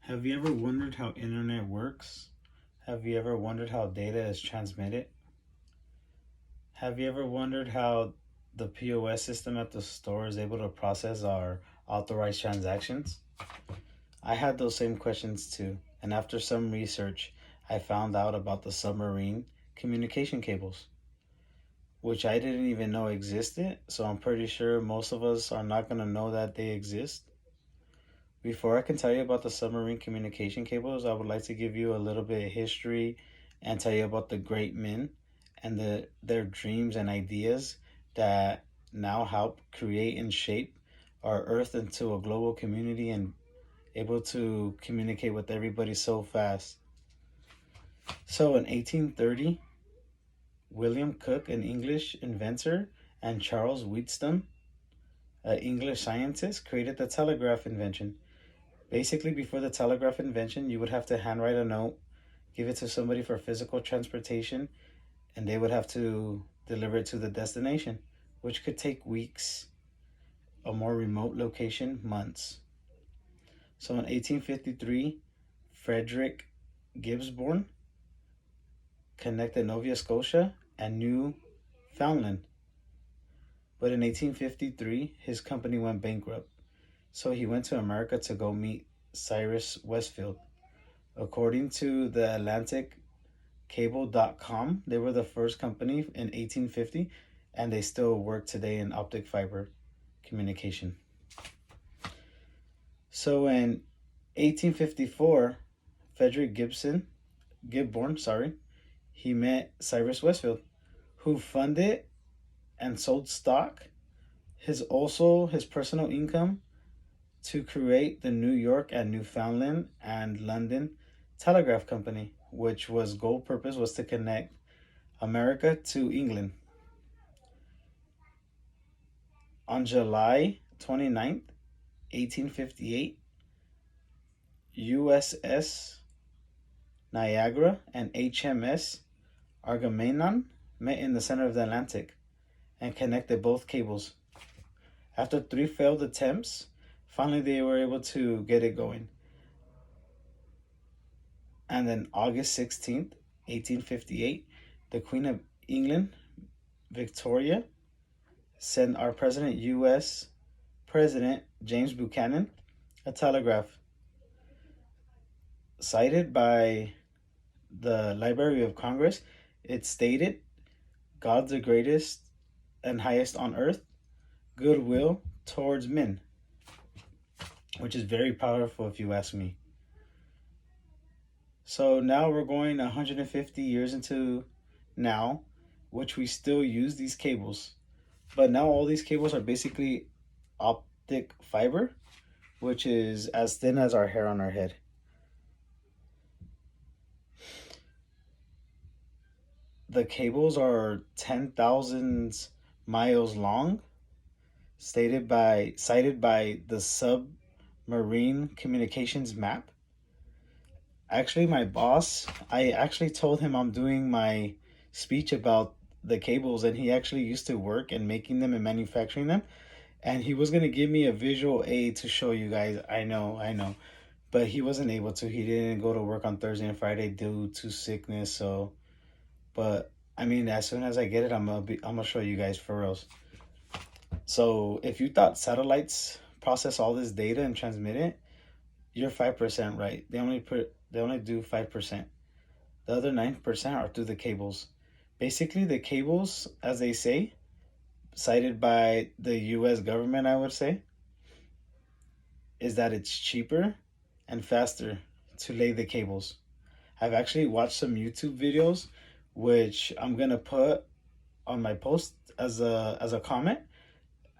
Have you ever wondered how internet works? Have you ever wondered how data is transmitted? Have you ever wondered how the POS system at the store is able to process our authorized transactions? I had those same questions too, and after some research, I found out about the submarine communication cables, which I didn't even know existed, so I'm pretty sure most of us are not going to know that they exist. Before I can tell you about the submarine communication cables, I would like to give you a little bit of history and tell you about the great men and their dreams and ideas that now help create and shape our Earth into a global community and able to communicate with everybody so fast. So in 1830, William Cook, an English inventor, and Charles Wheatstone, an English scientist, created the telegraph invention. Basically, before the telegraph invention, you would have to handwrite a note, give it to somebody for physical transportation, and they would have to deliver it to the destination, which could take weeks, a more remote location, months. So in 1853, Frederick Gibbsborn connected Nova Scotia and Newfoundland. But in 1853, his company went bankrupt. So he went to America to go meet Cyrus Westfield. According to the Atlantic Cable.com, they were the first company in 1850, and they still work today in optic fiber communication. So in 1854, Frederick Gibbsborn, he met Cyrus Westfield, who funded and sold stock, his personal income, to create the New York and Newfoundland and London Telegraph Company, which was goal purpose was to connect America to England. On July 29th, 1858, USS Niagara and HMS Agamemnon met in the center of the Atlantic and connected both cables. After 3 failed attempts, finally they were able to get it going. And then August 16th, 1858, the Queen of England, Victoria, sent our U.S. President James Buchanan a telegraph. Cited by the Library of Congress, it stated, "God's the greatest and highest on earth, goodwill towards men," which is very powerful if you ask me. So now we're going 150 years into now, which we still use these cables. But now all these cables are basically optic fiber, which is as thin as our hair on our head. The cables are 10,000 miles long, cited by the Submarine Communications Map. Actually, my boss, I actually told him I'm doing my speech about the cables, and he actually used to work in making them and manufacturing them. And he was going to give me a visual aid to show you guys. I know. But he wasn't able to. He didn't go to work on Thursday and Friday due to sickness. So, but I mean, as soon as I get it, I'm gonna show you guys for reals. So, if you thought satellites process all this data and transmit it, you're 5% right. They only do 5%. The other 9% are through the cables. Basically, the cables, as they say, cited by the U.S. government, I would say, is that it's cheaper and faster to lay the cables. I've actually watched some YouTube videos, which I'm gonna put on my post as a comment.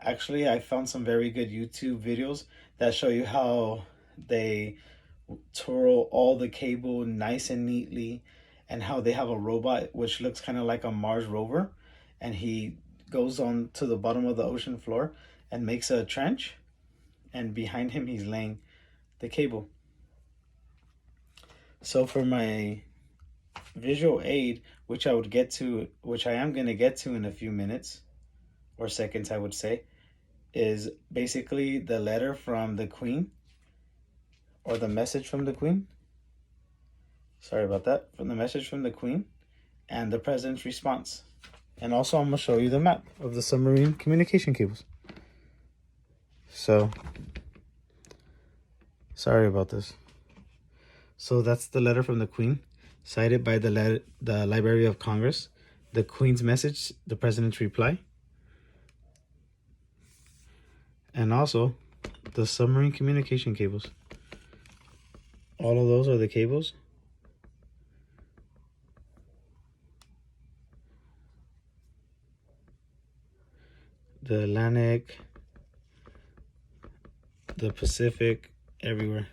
Actually, I found some very good YouTube videos that show you how they twirl all the cable nice and neatly, and how they have a robot which looks kind of like a Mars rover, and he goes on to the bottom of the ocean floor and makes a trench, and behind him he's laying the cable. So for my visual aid, which I am going to get to in a few minutes or seconds, I would say, is basically the letter from the Queen or the message from the Queen. Sorry about that. From the message from the Queen and the President's response. And also I'm going to show you the map of the submarine communication cables. So, sorry about this. So that's the letter from the Queen, cited by the Library of Congress, the Queen's message, the President's reply, and also the submarine communication cables. All of those are the cables. The Atlantic, the Pacific, everywhere.